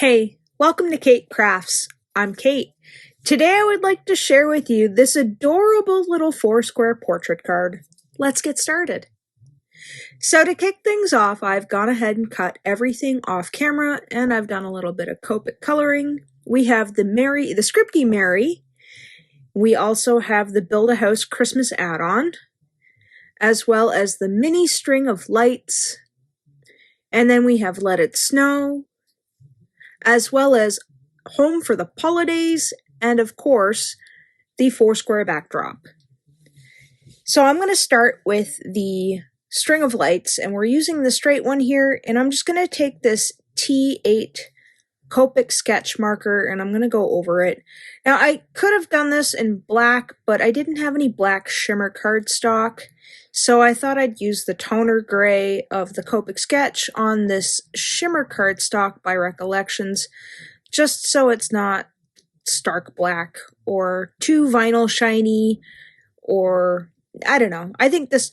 Hey, welcome to Keight Krafts. I'm Keight. Today I would like to share with you this adorable little Four Square portrait card. Let's get started. So to kick things off, I've gone ahead and cut everything off camera, and I've done a little bit of Copic coloring. We have the Scripty Merry. We also have the Build-A-House Christmas add-on, as well as the mini string of lights. And then we have Let It Snow, as well as Home for the Pawlidays, and of course, the Four Square backdrop. So I'm going to start with the string of lights, and we're using the straight one here, and I'm just going to take this T8 Copic sketch marker, and I'm going to go over it. Now, I could have done this in black, but I didn't have any black shimmer cardstock, so I thought I'd use the toner gray of the Copic sketch on this shimmer cardstock by Recollections, just so it's not stark black or too vinyl shiny, or I don't know. I think this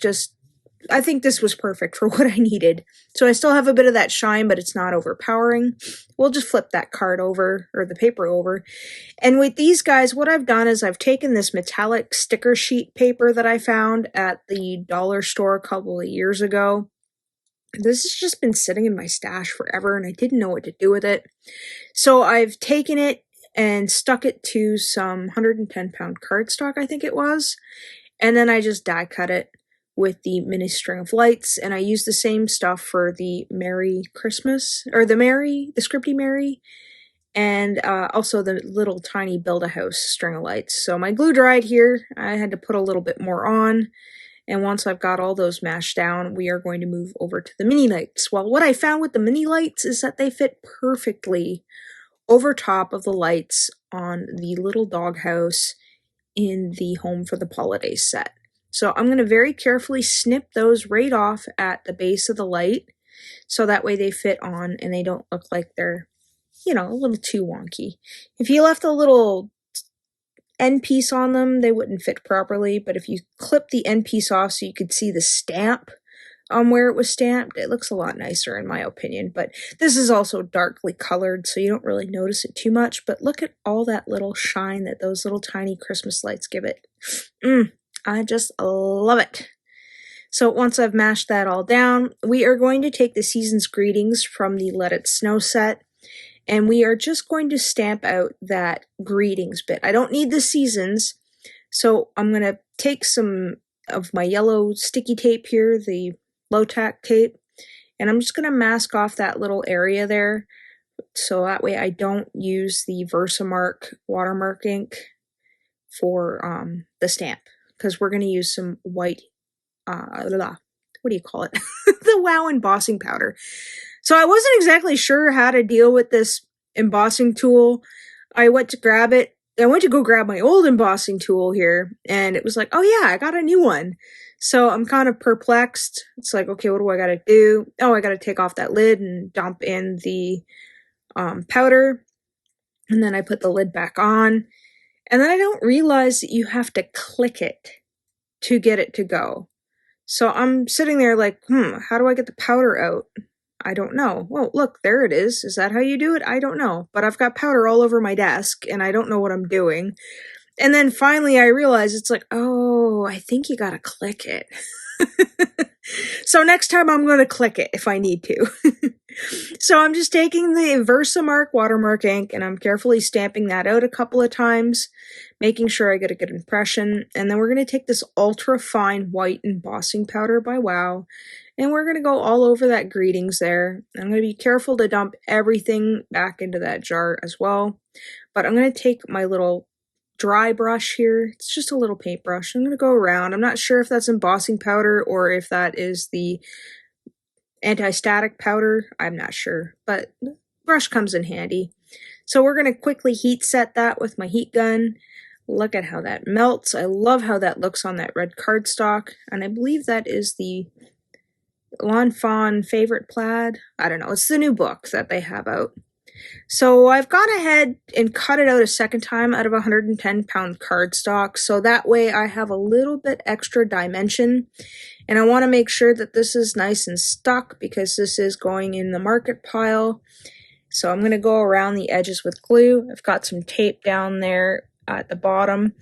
was perfect for what I needed. So I still have a bit of that shine, but it's not overpowering. We'll just flip that card over, or the paper over. And with these guys, what I've done is I've taken this metallic sticker sheet paper that I found at the dollar store a couple of years ago. This has just been sitting in my stash forever, and I didn't know what to do with it. So I've taken it and stuck it to some 110-pound cardstock, I think it was. And then I just die cut it with the mini string of lights, and I use the same stuff for the Merry Christmas, or the Scripty Merry, and also the little tiny Build-A-House string of lights. So my glue dried here. I had to put a little bit more on, and once I've got all those mashed down, we are going to move over to the mini lights. Well, what I found with the mini lights is that they fit perfectly over top of the lights on the little doghouse in the Home for the Pawlidays set. So I'm going to very carefully snip those right off at the base of the light, so that way they fit on and they don't look like they're, a little too wonky. If you left a little end piece on them, they wouldn't fit properly, but if you clip the end piece off so you could see the stamp where it was stamped, it looks a lot nicer in my opinion. But this is also darkly colored, so you don't really notice it too much, but look at all that little shine that those little tiny Christmas lights give it. I just love it. So once I've mashed that all down, we are going to take the Season's Greetings from the Let It Snow set, and we are just going to stamp out that greetings bit. I don't need the seasons, so I'm going to take some of my yellow sticky tape here, the low-tack tape, and I'm just going to mask off that little area there, so that way I don't use the VersaMark watermark ink for the stamp, because we're going to use some white, what do you call it? The Wow embossing powder. So I wasn't exactly sure how to deal with this embossing tool. I went to go grab my old embossing tool here, and it was like, oh yeah, I got a new one. So I'm kind of perplexed. It's like, okay, what do I gotta do? Oh, I gotta take off that lid and dump in the powder, and then I put the lid back on. And then I don't realize that you have to click it to get it to go. So I'm sitting there like, how do I get the powder out? I don't know. Well, look, there it is. Is that how you do it? I don't know. But I've got powder all over my desk, and I don't know what I'm doing. And then finally I realize it's like, oh, I think you gotta click it. So next time I'm going to click it if I need to. So I'm just taking the VersaMark watermark ink, and I'm carefully stamping that out a couple of times, making sure I get a good impression. And then we're going to take this ultra fine white embossing powder by Wow, and we're going to go all over that greetings there. I'm going to be careful to dump everything back into that jar as well. But I'm going to take my little dry brush here. It's just a little paintbrush. I'm going to go around. I'm not sure if that's embossing powder or if that is the anti-static powder. I'm not sure, but the brush comes in handy. So we're going to quickly heat set that with my heat gun. Look at how that melts. I love how that looks on that red cardstock, and I believe that is the Fawn favorite plaid. I don't know. It's the new book that they have out. So I've gone ahead and cut it out a second time out of 110-pound cardstock, so that way I have a little bit extra dimension, and I want to make sure that this is nice and stuck because this is going in the market pile. So I'm going to go around the edges with glue. I've got some tape down there at the bottom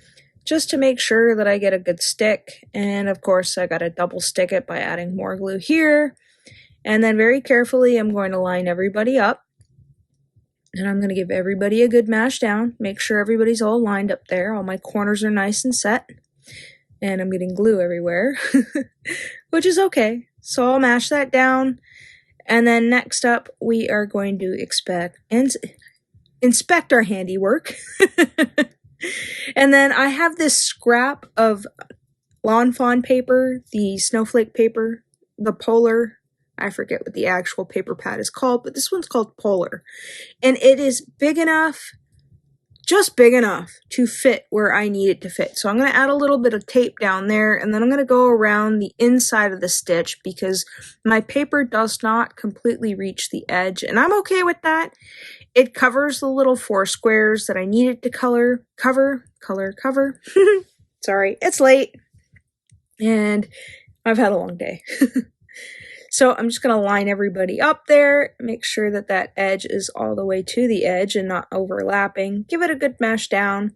just to make sure that I get a good stick. And of course, I got to double stick it by adding more glue here. And then very carefully, I'm going to line everybody up. And I'm going to give everybody a good mash down. Make sure everybody's all lined up there. All my corners are nice and set. And I'm getting glue everywhere, which is okay. So I'll mash that down. And then next up, we are going to inspect our handiwork. And then I have this scrap of lawn fawn paper, the snowflake paper, the polar. I forget what the actual paper pad is called, but this one's called Polar. And it is big enough, just big enough to fit where I need it to fit. So I'm going to add a little bit of tape down there, and then I'm going to go around the inside of the stitch because my paper does not completely reach the edge, and I'm okay with that. It covers the little 4 squares that I need it to cover. Sorry, it's late, and I've had a long day. So I'm just going to line everybody up there, make sure that that edge is all the way to the edge and not overlapping. Give it a good mash down.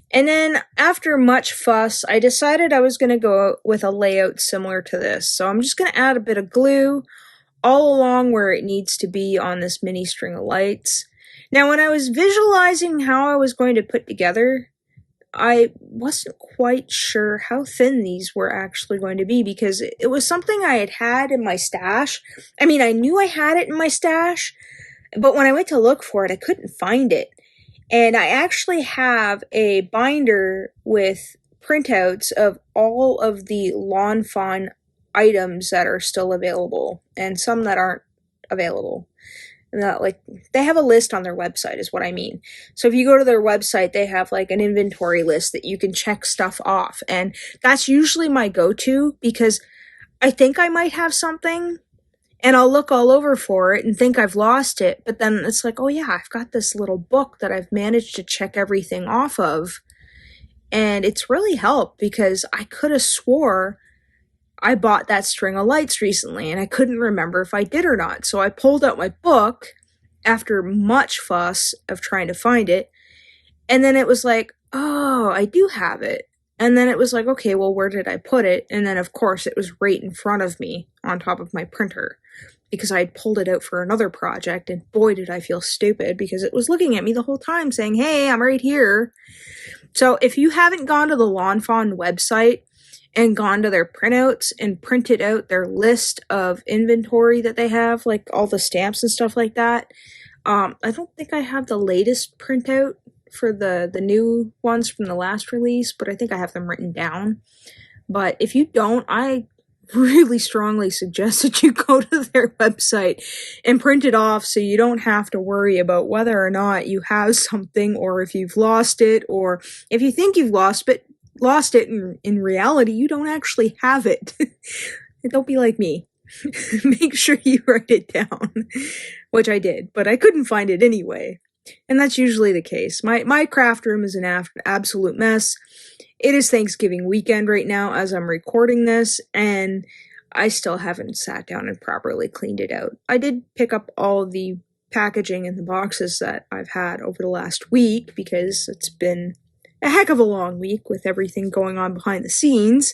And then after much fuss, I decided I was going to go with a layout similar to this. So I'm just going to add a bit of glue all along where it needs to be on this mini string of lights. Now, when I was visualizing how I was going to put together, I wasn't quite sure how thin these were actually going to be because it was something I had in my stash. I mean, I knew I had it in my stash, but when I went to look for it, I couldn't find it. And I actually have a binder with printouts of all of the lawn fawn items that are still available and some that aren't available. Like, they have a list on their website is what I mean. So if you go to their website, they have like an inventory list that you can check stuff off. And that's usually my go-to because I think I might have something and I'll look all over for it and think I've lost it. But then it's like, oh yeah, I've got this little book that I've managed to check everything off of. And it's really helped because I could have swore I bought that string of lights recently and I couldn't remember if I did or not. So I pulled out my book after much fuss of trying to find it. And then it was like, oh, I do have it. And then it was like, okay, well, where did I put it? And then of course it was right in front of me on top of my printer because I had pulled it out for another project. And boy, did I feel stupid because it was looking at me the whole time saying, hey, I'm right here. So if you haven't gone to the Lawn Fawn website and gone to their printouts and printed out their list of inventory that they have, like all the stamps and stuff like that. I don't think I have the latest printout for the new ones from the last release, but I think I have them written down. But if you don't, I really strongly suggest that you go to their website and print it off so you don't have to worry about whether or not you have something or if you've lost it, or if you think you've lost it in reality you don't actually have it. Don't be like me. Make sure you write it down, which I did, but I couldn't find it anyway. And that's usually the case. My craft room is an absolute mess. It is Thanksgiving weekend right now as I'm recording this, and I still haven't sat down and properly cleaned it out. I did pick up all the packaging in the boxes that I've had over the last week because it's been a heck of a long week with everything going on behind the scenes.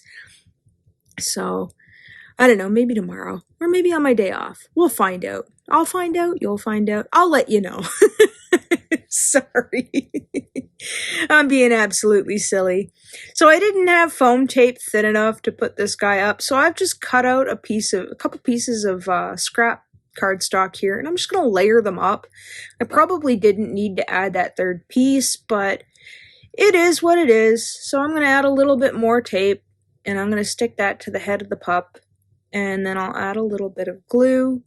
So, I don't know, maybe tomorrow, or maybe on my day off. We'll find out. I'll find out, you'll find out, I'll let you know. Sorry. I'm being absolutely silly. So I didn't have foam tape thin enough to put this guy up, so I've just cut out a couple pieces of scrap cardstock here, and I'm just going to layer them up. I probably didn't need to add that third piece, but it is what it is. So I'm going to add a little bit more tape, and I'm going to stick that to the head of the pup, and then I'll add a little bit of glue,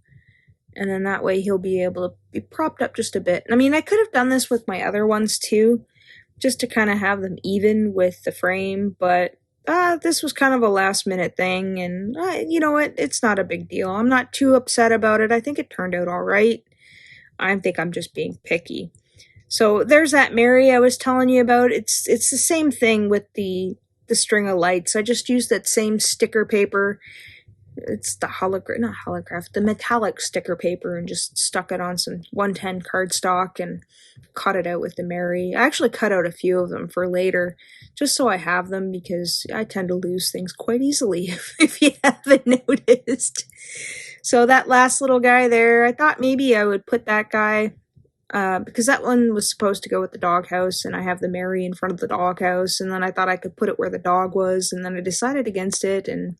and then that way he'll be able to be propped up just a bit. I mean, I could have done this with my other ones too, just to kind of have them even with the frame, but this was kind of a last minute thing, and you know what, it's not a big deal. I'm not too upset about it. I think it turned out all right. I think I'm just being picky. So there's that Merry I was telling you about. It's the same thing with the string of lights. I just used that same sticker paper it's the not holograph, the metallic sticker paper, and just stuck it on some 110 cardstock and cut it out with the Merry. I actually cut out a few of them for later, just so I have them, because I tend to lose things quite easily if you haven't noticed. So that last little guy there, I thought maybe I would put that guy, because that one was supposed to go with the doghouse, and I have the Merry in front of the doghouse, and then I thought I could put it where the dog was, and then I decided against it, and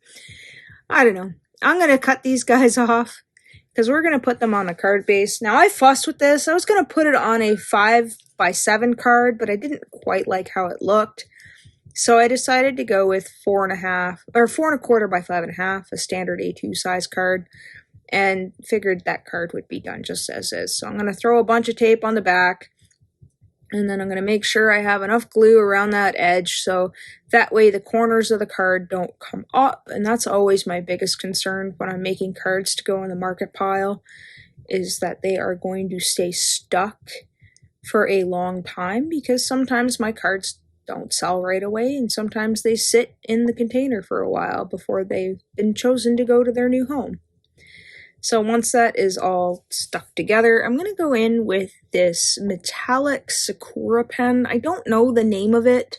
I don't know. I'm going to cut these guys off because we're going to put them on a card base. Now, I fussed with this. I was going to put it on a 5x7 card, but I didn't quite like how it looked. So I decided to go with 4.5 or 4.25 by 5.5, a standard A2 size card, and figured that card would be done just as is. So I'm going to throw a bunch of tape on the back, and then I'm going to make sure I have enough glue around that edge so that way the corners of the card don't come up. And that's always my biggest concern when I'm making cards to go in the market pile, is that they are going to stay stuck for a long time, because sometimes my cards don't sell right away, and sometimes they sit in the container for a while before they've been chosen to go to their new home. So once that is all stuck together, I'm going to go in with this metallic Sakura pen. I don't know the name of it,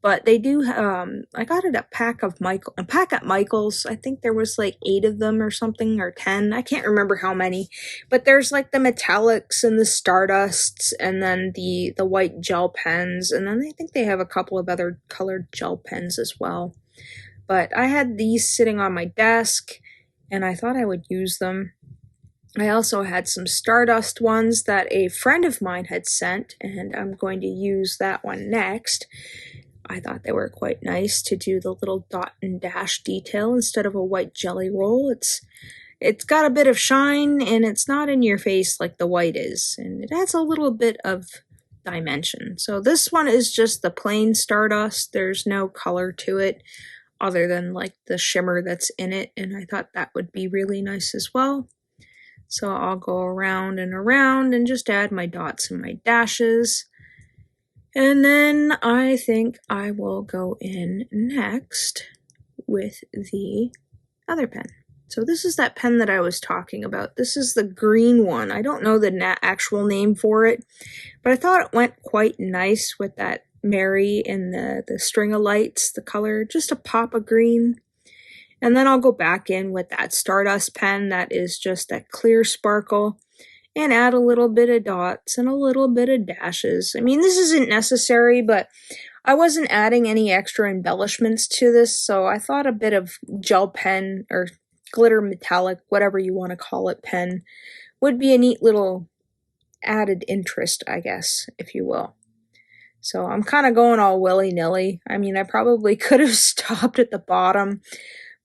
but they do, I got it at a pack at Michael's. I think there was like 8 of them or something, or 10. I can't remember how many, but there's like the metallics and the Stardusts, and then the white gel pens, and then I think they have a couple of other colored gel pens as well. But I had these sitting on my desk, and I thought I would use them. I also had some Stardust ones that a friend of mine had sent, and I'm going to use that one next. I thought they were quite nice to do the little dot and dash detail instead of a white jelly roll. It's got a bit of shine, and it's not in your face like the white is, and it adds a little bit of dimension. So this one is just the plain Stardust. There's no color to it other than like the shimmer that's in it, and I thought that would be really nice as well. So I'll go around and just add my dots and my dashes. And then I think I will go in next with the other pen. So this is that pen that I was talking about. This is the green one. I don't know the actual name for it, but I thought it went quite nice with that Merry and the string of lights, the color, just a pop of green. And then I'll go back in with that Stardust pen that is just that clear sparkle, and add a little bit of dots and a little bit of dashes. I mean, this isn't necessary, but I wasn't adding any extra embellishments to this, so I thought a bit of gel pen or glitter metallic, whatever you want to call it, pen would be a neat little added interest, I guess, if you will. So I'm kind of going all willy-nilly. I mean, I probably could have stopped at the bottom,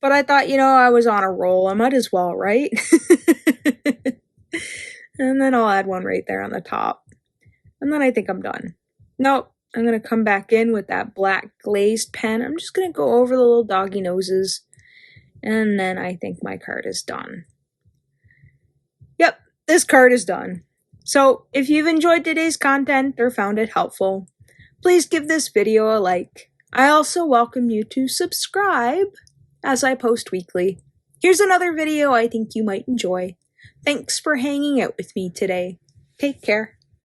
but I thought, I was on a roll. I might as well, right? And then I'll add one right there on the top. And then I think I'm done. Nope, I'm going to come back in with that black glazed pen. I'm just going to go over the little doggy noses. And then I think my card is done. Yep, this card is done. So if you've enjoyed today's content or found it helpful, please give this video a like. I also welcome you to subscribe as I post weekly. Here's another video I think you might enjoy. Thanks for hanging out with me today. Take care.